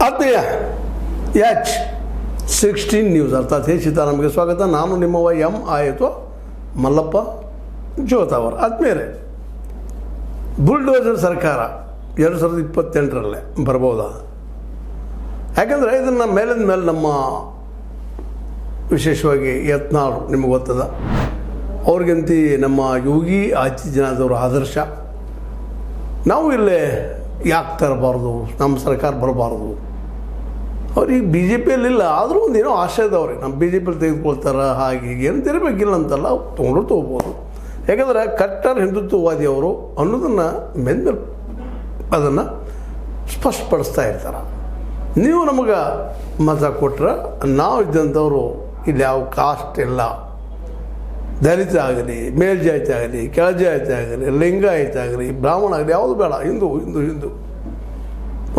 ಆತ್ಮೀಯ H16 news ಅರ್ಥಾತ್ ಹೇ ಸೀತಾರಾಮ್ಗೆ ಸ್ವಾಗತ. ನಾನು ನಿಮ್ಮವ ಎಂ ಆಯಿತು ಮಲ್ಲಪ್ಪ ಜೋತಾವರ್. ಆತ್ಮೀಯರೇ, ಬುಲ್ಡೋಜರ್ ಸರ್ಕಾರ 2028 ಬರ್ಬೋದಾ? ಯಾಕಂದರೆ ಇದನ್ನು ಮೇಲಿಂದ ಮೇಲೆ ನಮ್ಮ ವಿಶೇಷವಾಗಿ ಯತ್ನಾಳ್ ನಿಮಗೆ ಗೊತ್ತದ, ಅವ್ರಿಗಂತ ನಮ್ಮ ಯೋಗಿ ಆದಿತ್ಯನಾಥವ್ರ ಆದರ್ಶ. ನಾವು ಇಲ್ಲೇ ಯಾಕೆ ತರಬಾರ್ದು, ನಮ್ಮ ಸರ್ಕಾರ ಬರಬಾರ್ದು. ಅವ್ರಿಗೆ ಬಿ ಜೆ ಪಿಯಲ್ಲಿಲ್ಲ, ಆದರೂ ಒಂದು ಏನೋ ಆಶೆ ಇದಾವ್ರಿಗೆ, ನಮ್ಮ ಬಿ ಜೆ ಪಿಯಲ್ಲಿ ತೆಗೆದುಕೊಳ್ತಾರೆ ಹಾಗೆ ಹೀಗೆ ಏನು ತಿರಬೇಕಿಲ್ಲ ಅಂತಲ್ಲ, ತೊಗೊಂಡು ತೊಗೋಬೋದು. ಯಾಕಂದರೆ ಕಟ್ಟರ್ ಹಿಂದುತ್ವವಾದಿ ಅವರು ಅನ್ನೋದನ್ನು ಮೇಲೆ ಅದನ್ನು ಸ್ಪಷ್ಟಪಡಿಸ್ತಾ ಇರ್ತಾರೆ. ನೀವು ನಮಗೆ ಮತ ಕೊಟ್ಟರೆ ನಾವು ಇದ್ದಂಥವರು ಇಲ್ಲಿ ಯಾವ ಕಾಸ್ಟ್ ಇಲ್ಲ, ದಲಿತ ಆಗಲಿ, ಮೇಲ್ಜಾತಿ ಆಗಲಿ, ಕೆಳಜಾತಿ ಆಗಲಿ, ಲಿಂಗಾಯತ ಆಗಲಿ, ಬ್ರಾಹ್ಮಣ ಆಗಲಿ, ಯಾವುದು ಬೇಡ, ಹಿಂದೂ ಹಿಂದೂ ಹಿಂದೂ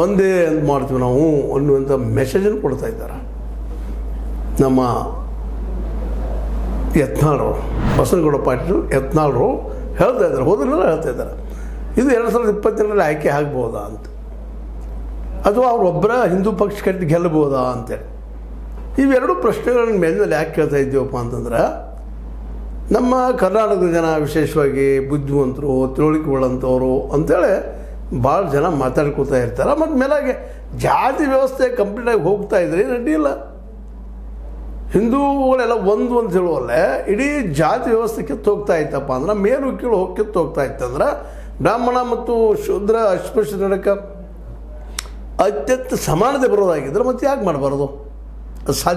ಒಂದೇ ಅಂತ ಮಾಡ್ತೀವಿ ನಾವು ಅನ್ನುವಂಥ ಮೆಸೇಜನ್ನು ಕೊಡ್ತಾ ಇದ್ದಾರೆ ನಮ್ಮ ಯತ್ನಾಳರು. ಬಸನಗೌಡ ಪಾಟೀಲ್ ಯತ್ನಾಳರು ಹೇಳ್ತಾ ಇದ್ದಾರೆ, ಹೋದ್ರಲ್ಲ ಹೇಳ್ತಾ ಇದ್ದಾರೆ, ಇದು 2028 ಆಯ್ಕೆ ಆಗ್ಬೋದಾ ಅಂತ, ಅಥವಾ ಅವರೊಬ್ಬರ ಹಿಂದೂ ಪಕ್ಷ ಕಟ್ಟಿ ಗೆಲ್ಲಬೋದಾ ಅಂತೇಳಿ. ಇವೆರಡು ಪ್ರಶ್ನೆಗಳನ್ನ ಮೇಲಿನಲ್ಲಿ ಯಾಕೆ ಕೇಳ್ತಾ ಇದ್ದೀವಪ್ಪ ಅಂತಂದ್ರೆ, ನಮ್ಮ ಕರ್ನಾಟಕದ ಜನ ವಿಶೇಷವಾಗಿ ಬುದ್ಧಿವಂತರು, ತಿಳುವಳಿಕೆ ಉಳ್ಳಂಥವ್ರು ಅಂತೇಳಿ ಭಾಳ ಜನ ಮಾತಾಡ್ಕೋತಾ ಇರ್ತಾರೆ. ಮತ್ತು ಮೇಲಾಗೆ ಜಾತಿ ವ್ಯವಸ್ಥೆ ಕಂಪ್ಲೀಟಾಗಿ ಹೋಗ್ತಾ ಇದ್ರೆ ಅಡ್ಡಿಯಿಲ್ಲ. ಹಿಂದೂಗಳೆಲ್ಲ ಒಂದು ಅಂತ ಹೇಳುವಲ್ಲೇ ಇಡೀ ಜಾತಿ ವ್ಯವಸ್ಥೆ ಕಿತ್ತು ಹೋಗ್ತಾ ಇತ್ತಪ್ಪ ಅಂದ್ರೆ, ಮೇಲು ಕೀಳು ಕಿತ್ತು ಹೋಗ್ತಾ ಇತ್ತಂದ್ರೆ, ಬ್ರಾಹ್ಮಣ ಮತ್ತು ಶೂದ್ರ ಅಸ್ಪೃಶ್ಯ ನಡಕ ಅತ್ಯಂತ ಸಮಾನತೆ ಬರೋದಾಗಿದ್ದರೆ ಮತ್ತೆ ಯಾಕೆ ಮಾಡಬಾರ್ದು? ಅದು ಸಾಧ್ಯ